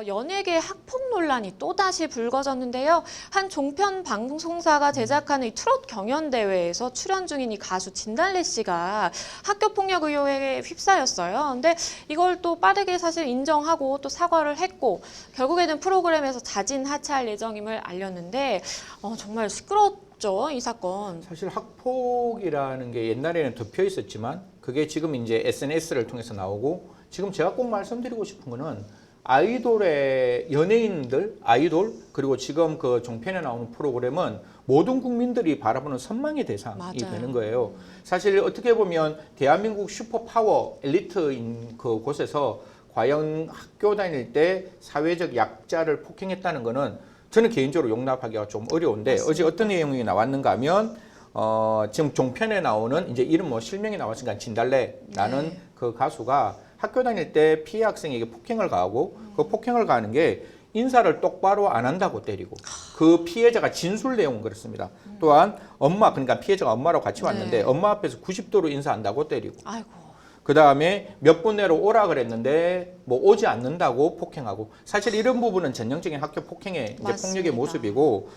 연예계 학폭 논란이 또다시 불거졌는데요. 한 종편 방송사가 제작하는 이 트롯 경연대회에서 출연 중인 이 가수 진달래 씨가 학교폭력 의혹에 휩싸였어요. 근데 이걸 또 빠르게 사실 인정하고 또 사과를 했고 결국에는 프로그램에서 자진 하차할 예정임을 알렸는데 정말 시끄럽죠, 이 사건. 사실 학폭이라는 게 옛날에는 덮여 있었지만 그게 지금 이제 SNS를 통해서 나오고 지금 제가 꼭 말씀드리고 싶은 거는 아이돌의 연예인들, 아이돌 그리고 지금 그 종편에 나오는 프로그램은 모든 국민들이 바라보는 선망의 대상이 맞아요. 되는 거예요. 사실 어떻게 보면 대한민국 슈퍼파워 엘리트인 그 곳에서 과연 학교 다닐 때 사회적 약자를 폭행했다는 거는 저는 개인적으로 용납하기가 좀 어려운데 맞습니다. 어제 어떤 내용이 나왔는가 하면 지금 종편에 나오는 이제 이름 뭐 실명이 나왔으니까 진달래라는 네. 그 가수가 학교 다닐 때 피해 학생에게 폭행을 가하고 그 폭행을 가하는 게 인사를 똑바로 안 한다고 때리고 그 피해자가 진술 내용은 그렇습니다. 또한 엄마 그러니까 피해자가 엄마랑 같이 왔는데 네. 엄마 앞에서 90도로 인사한다고 때리고 아이고. 그 다음에 몇 분 내로 오라 그랬는데 뭐 오지 않는다고 폭행하고 사실 이런 부분은 전형적인 학교 폭행의 이제 맞습니다. 폭력의 모습이고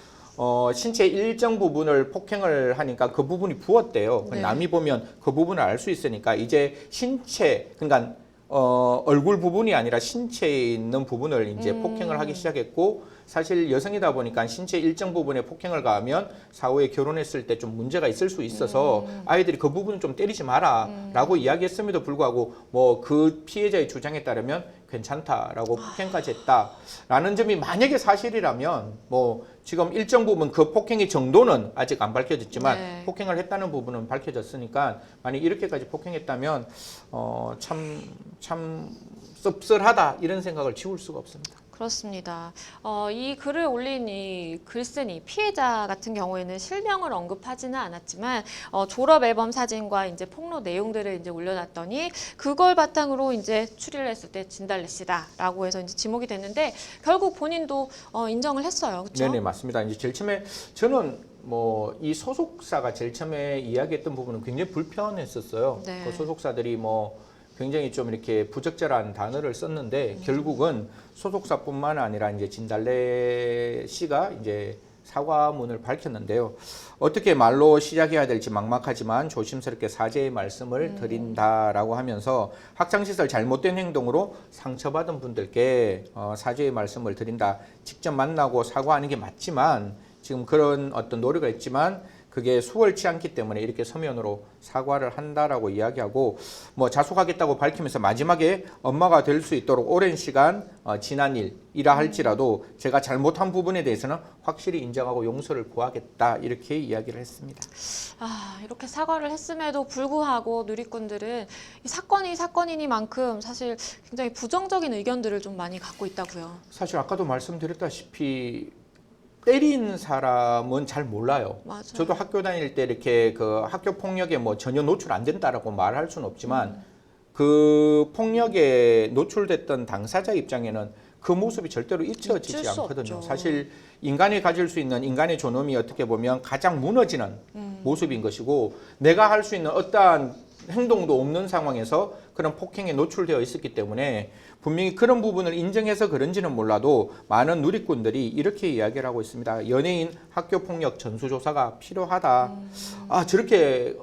신체 일정 부분을 폭행을 하니까 그 부분이 부었대요. 네. 남이 보면 그 부분을 알 수 있으니까 이제 신체 그러니까 얼굴 부분이 아니라 신체에 있는 부분을 이제 폭행을 하기 시작했고 사실 여성이다 보니까 신체 일정 부분에 폭행을 가하면 사후에 결혼했을 때 좀 문제가 있을 수 있어서 아이들이 그 부분은 좀 때리지 마라라고 이야기했음에도 불구하고 뭐 그 피해자의 주장에 따르면 괜찮다라고 폭행까지 했다라는 점이 만약에 사실이라면 뭐 지금 일정 부분 그 폭행의 정도는 아직 안 밝혀졌지만 네. 폭행을 했다는 부분은 밝혀졌으니까 만약 이렇게까지 폭행했다면 참 씁쓸하다 이런 생각을 지울 수가 없습니다. 그렇습니다. 이 글을 올린 이 글쓴이 피해자 같은 경우에는 실명을 언급하지는 않았지만 졸업 앨범 사진과 이제 폭로 내용들을 이제 올려놨더니 그걸 바탕으로 이제 추리를 했을 때 진달래 씨다라고 해서 이제 지목이 됐는데 결국 본인도 인정을 했어요. 그렇죠? 네네 맞습니다. 이제 제일 처음에 저는 뭐 이 소속사가 제일 처음에 이야기했던 부분은 굉장히 불편했었어요. 네. 그 소속사들이 뭐 굉장히 좀 이렇게 부적절한 단어를 썼는데 결국은 소속사뿐만 아니라 이제 진달래 씨가 이제 사과문을 밝혔는데요. 어떻게 말로 시작해야 될지 막막하지만 조심스럽게 사죄의 말씀을 드린다라고 하면서 학창시절 잘못된 행동으로 상처받은 분들께 사죄의 말씀을 드린다. 직접 만나고 사과하는 게 맞지만 지금 그런 어떤 노력을 했지만 그게 수월치 않기 때문에 이렇게 서면으로 사과를 한다라고 이야기하고 뭐 자숙하겠다고 밝히면서 마지막에 엄마가 될 수 있도록 오랜 시간 지난 일이라 할지라도 제가 잘못한 부분에 대해서는 확실히 인정하고 용서를 구하겠다 이렇게 이야기를 했습니다. 이렇게 사과를 했음에도 불구하고 누리꾼들은 이 사건이 사건이니만큼 사실 굉장히 부정적인 의견들을 좀 많이 갖고 있다고요. 사실 아까도 말씀드렸다시피 때린 사람은 잘 몰라요. 맞아요. 저도 학교 다닐 때 이렇게 그 학교 폭력에 뭐 전혀 노출 안 된다라고 말할 수는 없지만 그 폭력에 노출됐던 당사자 입장에는 그 모습이 절대로 잊혀지지 잊을 수 않거든요. 없죠. 사실 인간이 가질 수 있는 인간의 존엄이 어떻게 보면 가장 무너지는 모습인 것이고 내가 할 수 있는 어떠한 행동도 없는 상황에서 그런 폭행에 노출되어 있었기 때문에 분명히 그런 부분을 인정해서 그런지는 몰라도 많은 누리꾼들이 이렇게 이야기를 하고 있습니다. 연예인 학교폭력 전수조사가 필요하다. 저렇게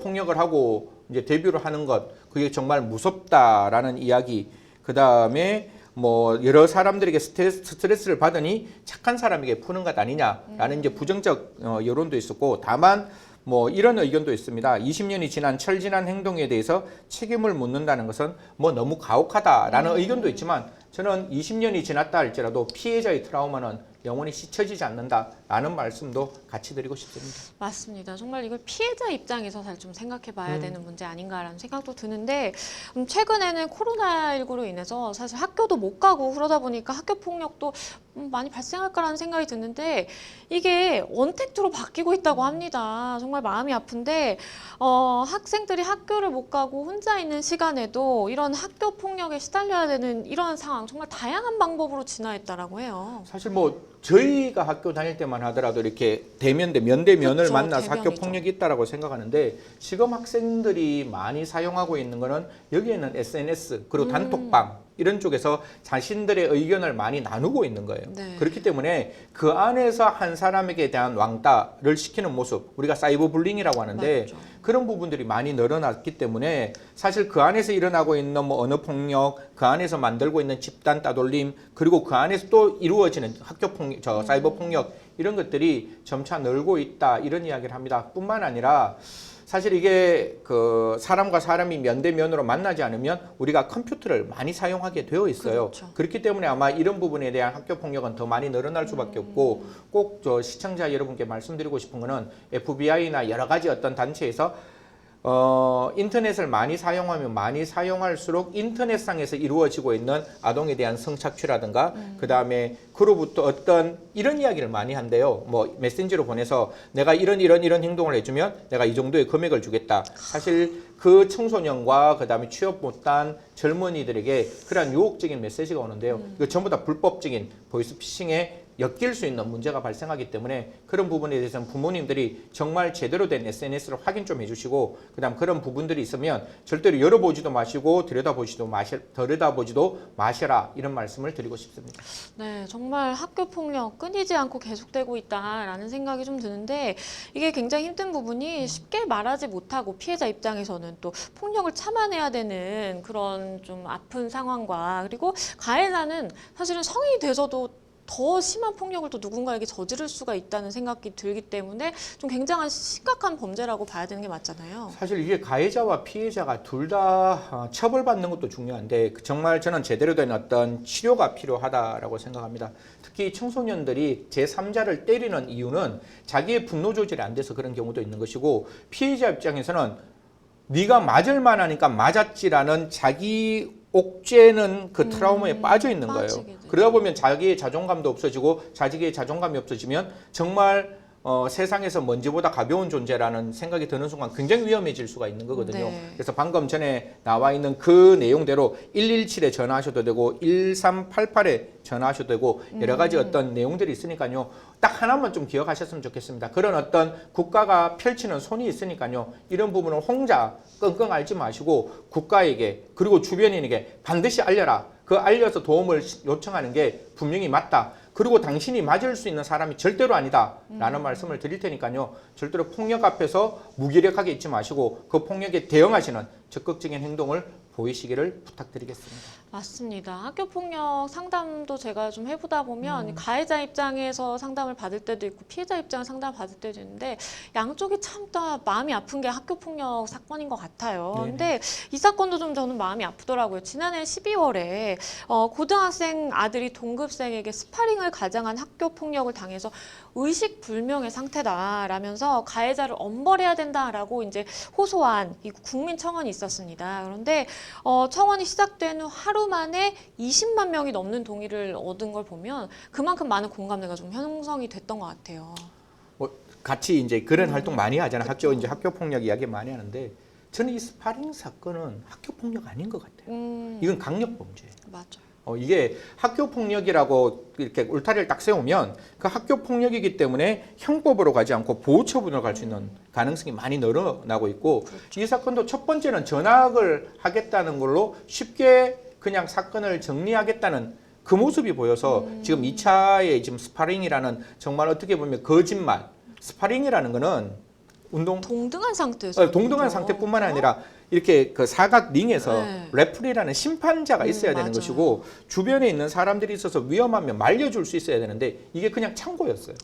폭력을 하고 이제 데뷔를 하는 것 그게 정말 무섭다라는 이야기. 그 다음에 뭐 여러 사람들에게 스트레스를 받으니 착한 사람에게 푸는 것 아니냐라는 이제 부정적 여론도 있었고 다만 뭐 이런 의견도 있습니다. 20년이 지난 철진한 행동에 대해서 책임을 묻는다는 것은 뭐 너무 가혹하다라는 의견도 있지만 저는 20년이 지났다 할지라도 피해자의 트라우마는 영원히 씻혀지지 않는다라는 말씀도 같이 드리고 싶습니다. 맞습니다. 정말 이걸 피해자 입장에서 잘 좀 생각해 봐야 되는 문제 아닌가라는 생각도 드는데 최근에는 코로나19로 인해서 사실 학교도 못 가고 그러다 보니까 학교 폭력도 많이 발생할까라는 생각이 드는데 이게 원택트로 바뀌고 있다고 합니다. 정말 마음이 아픈데 학생들이 학교를 못 가고 혼자 있는 시간에도 이런 학교 폭력에 시달려야 되는 이런 상황 정말 다양한 방법으로 진화했다라고 해요. 사실 뭐 저희가 학교 다닐 때만 하더라도 이렇게 면대면을 그쵸, 만나서 학교 대면이죠. 폭력이 있다라고 생각하는데 지금 학생들이 많이 사용하고 있는 거는 여기에는 SNS 그리고 단톡방 이런 쪽에서 자신들의 의견을 많이 나누고 있는 거예요. 네. 그렇기 때문에 그 안에서 한 사람에게 대한 왕따를 시키는 모습, 우리가 사이버 불링이라고 하는데 맞죠. 그런 부분들이 많이 늘어났기 때문에 사실 그 안에서 일어나고 있는 뭐 언어 폭력, 그 안에서 만들고 있는 집단 따돌림, 그리고 그 안에서 또 이루어지는 학교 폭력, 사이버 폭력 이런 것들이 점차 늘고 있다 이런 이야기를 합니다. 뿐만 아니라 사실 이게 그 사람과 사람이 면대면으로 만나지 않으면 우리가 컴퓨터를 많이 사용하게 되어 있어요. 그렇죠. 그렇기 때문에 아마 이런 부분에 대한 학교 폭력은 더 많이 늘어날 수밖에 없고 꼭 저 시청자 여러분께 말씀드리고 싶은 거는 FBI나 여러 가지 어떤 단체에서 인터넷을 많이 사용하면 많이 사용할수록 인터넷상에서 이루어지고 있는 아동에 대한 성착취라든가 그 다음에 그로부터 어떤 이런 이야기를 많이 한대요. 뭐 메신저로 보내서 내가 이런 행동을 해주면 내가 이 정도의 금액을 주겠다. 사실 그 청소년과 그 다음에 취업 못한 젊은이들에게 그러한 유혹적인 메시지가 오는데요. 이거 전부 다 불법적인 보이스피싱에 엮일 수 있는 문제가 발생하기 때문에 그런 부분에 대해서는 부모님들이 정말 제대로 된 SNS를 확인 좀 해주시고 그다음 그런 부분들이 있으면 절대로 열어보지도 마시고 들여다보지도 마셔라 이런 말씀을 드리고 싶습니다. 네, 정말 학교 폭력 끊이지 않고 계속되고 있다라는 생각이 좀 드는데 이게 굉장히 힘든 부분이 쉽게 말하지 못하고 피해자 입장에서는 또 폭력을 참아내야 되는 그런 좀 아픈 상황과 그리고 가해자는 사실은 성인이 돼서도 더 심한 폭력을 또 누군가에게 저지를 수가 있다는 생각이 들기 때문에 좀 굉장한 심각한 범죄라고 봐야 되는 게 맞잖아요. 사실 이게 가해자와 피해자가 둘 다 처벌받는 것도 중요한데 정말 저는 제대로 된 어떤 치료가 필요하다라고 생각합니다. 특히 청소년들이 제3자를 때리는 이유는 자기의 분노 조절이 안 돼서 그런 경우도 있는 것이고 피해자 입장에서는 네가 맞을 만하니까 맞았지라는 자기 옥죄는 그 트라우마에 빠져 있는 거예요. 그러다 보면 자기의 자존감도 없어지고 자기의 자존감이 없어지면 정말 세상에서 먼지보다 가벼운 존재라는 생각이 드는 순간 굉장히 위험해질 수가 있는 거거든요. 네. 그래서 방금 전에 나와 있는 그 내용대로 117에 전화하셔도 되고 1388에 전화하셔도 되고 여러 가지 어떤 내용들이 있으니까요. 딱 하나만 좀 기억하셨으면 좋겠습니다. 그런 어떤 국가가 펼치는 손이 있으니까요. 이런 부분을 혼자 끙끙 앓지 마시고 국가에게 그리고 주변인에게 반드시 알려라. 그 알려서 도움을 요청하는 게 분명히 맞다. 그리고 당신이 맞을 수 있는 사람이 절대로 아니다 라는 말씀을 드릴 테니까요. 절대로 폭력 앞에서 무기력하게 있지 마시고 그 폭력에 대응하시는 적극적인 행동을 보이시기를 부탁드리겠습니다. 맞습니다. 학교폭력 상담도 제가 좀 해보다 보면 가해자 입장에서 상담을 받을 때도 있고 피해자 입장에서 상담을 받을 때도 있는데 양쪽이 참 다 마음이 아픈 게 학교폭력 사건인 것 같아요. 네네. 근데 이 사건도 좀 저는 마음이 아프더라고요. 지난해 12월에 고등학생 아들이 동급생에게 스파링을 가장한 학교폭력을 당해서 의식불명의 상태다라면서 가해자를 엄벌해야 된다라고 이제 호소한 이 국민청원이 있었습니다. 그런데 청원이 시작된 후 하루 만에 20만 명이 넘는 동의를 얻은 걸 보면 그만큼 많은 공감대가 좀 형성이 됐던 것 같아요. 뭐 같이 이제 그런 활동 많이 하잖아요. 학교 폭력 이야기 많이 하는데 저는 이 스파링 사건은 학교 폭력 아닌 것 같아요. 이건 강력 범죄예요. 맞아요. 이게 학교 폭력이라고 이렇게 울타리를 딱 세우면 그 학교 폭력이기 때문에 형법으로 가지 않고 보호 처분으로 갈 수 있는 가능성이 많이 늘어나고 있고 그렇죠. 이 사건도 첫 번째는 전학을 하겠다는 걸로 쉽게 그냥 사건을 정리하겠다는 그 모습이 보여서 지금 2차에 지금 스파링이라는 정말 어떻게 보면 거짓말 스파링이라는 거는 동등한 상태에서 동등한 상태뿐만 아니라 이렇게 그 사각 링에서 네. 레프리라는 심판자가 있어야 되는 맞아요. 것이고 주변에 있는 사람들이 있어서 위험하면 말려줄 수 있어야 되는데 이게 그냥 창고였어요.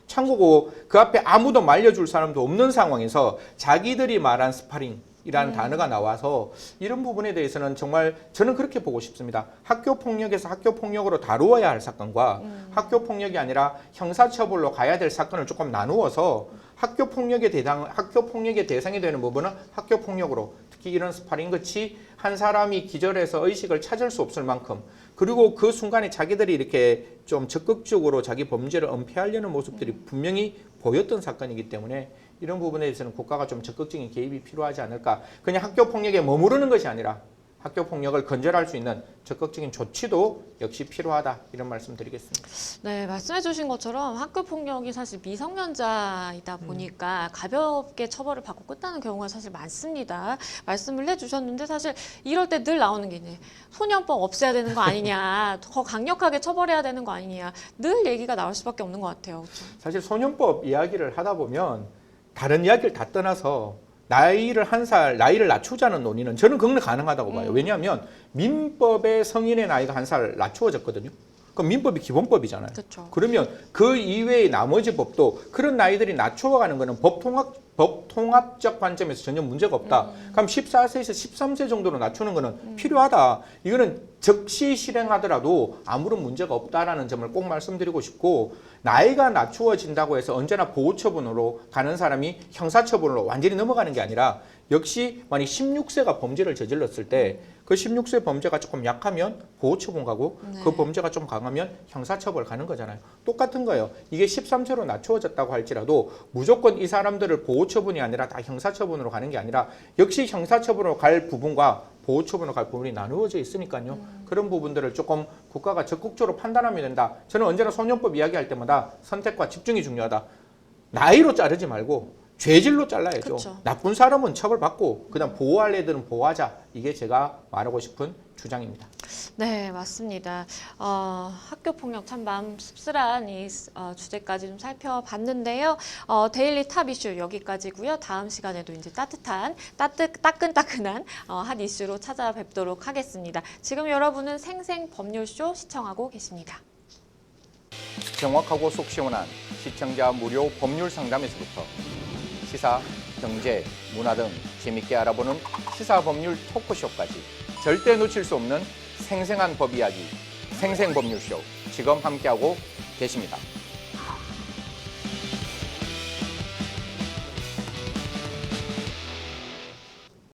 창고고 그 앞에 아무도 말려줄 사람도 없는 상황에서 자기들이 말한 스파링이라는 단어가 나와서 이런 부분에 대해서는 정말 저는 그렇게 보고 싶습니다. 학교 폭력에서 학교 폭력으로 다루어야 할 사건과 학교 폭력이 아니라 형사처벌로 가야 될 사건을 조금 나누어서 학교 폭력의 대상이 되는 부분은 학교 폭력으로 특히 이런 스파링 같이 한 사람이 기절해서 의식을 찾을 수 없을 만큼 그리고 그 순간에 자기들이 이렇게 좀 적극적으로 자기 범죄를 은폐하려는 모습들이 분명히 보였던 사건이기 때문에 이런 부분에 대해서는 국가가 좀 적극적인 개입이 필요하지 않을까. 그냥 학교 폭력에 머무르는 것이 아니라 학교 폭력을 건절할 수 있는 적극적인 조치도 역시 필요하다 이런 말씀 드리겠습니다. 네, 말씀해주신 것처럼 학교 폭력이 사실 미성년자이다 보니까 가볍게 처벌을 받고 끝나는 경우가 사실 많습니다. 말씀을 해주셨는데 사실 이럴 때 늘 나오는 게 있네. 소년법 없애야 되는 거 아니냐, 더 강력하게 처벌해야 되는 거 아니냐, 늘 얘기가 나올 수밖에 없는 것 같아요. 그렇죠? 사실 소년법 이야기를 하다 보면 다른 이야기를 다 떠나서 나이를 한 살, 나이를 낮추자는 논의는 저는 그건 가능하다고 봐요. 왜냐하면 민법에 성인의 나이가 한 살 낮추어졌거든요. 그럼 민법이 기본법이잖아요. 그렇죠. 그러면 그 이외의 나머지 법도 그런 나이들이 낮추어가는 거는 법 통합적 관점에서 전혀 문제가 없다. 그럼 14세에서 13세 정도로 낮추는 거는 필요하다. 이거는 즉시 실행하더라도 아무런 문제가 없다라는 점을 꼭 말씀드리고 싶고, 나이가 낮추어진다고 해서 언제나 보호처분으로 가는 사람이 형사처분으로 완전히 넘어가는 게 아니라, 역시 만약 16세가 범죄를 저질렀을 때 그 16세 범죄가 조금 약하면 보호처분 가고 네. 그 범죄가 좀 강하면 형사처벌 가는 거잖아요. 똑같은 거예요. 이게 13세로 낮추어졌다고 할지라도 무조건 이 사람들을 보호처분이 아니라 다 형사처분으로 가는 게 아니라 역시 형사처분으로 갈 부분과 보호처분으로 갈 부분이 나누어져 있으니까요. 그런 부분들을 조금 국가가 적극적으로 판단하면 된다. 저는 언제나 소년법 이야기할 때마다 선택과 집중이 중요하다. 나이로 자르지 말고 죄질로 잘라야죠. 그쵸. 나쁜 사람은 처벌받고 그다음 보호할 애들은 보호하자. 이게 제가 말하고 싶은 주장입니다. 네, 맞습니다. 학교 폭력 참 마음 씁쓸한 이 주제까지 좀 살펴봤는데요. 데일리 탑 이슈 여기까지고요. 다음 시간에도 이제 따끈따끈한 핫 이슈로 찾아뵙도록 하겠습니다. 지금 여러분은 생생법률쇼 시청하고 계십니다. 정확하고 속 시원한 시청자 무료 법률 상담에서부터 시사, 경제, 문화 등 재밌게 알아보는 시사법률 토크쇼까지 절대 놓칠 수 없는 생생한 법 이야기, 생생법률쇼 지금 함께하고 계십니다.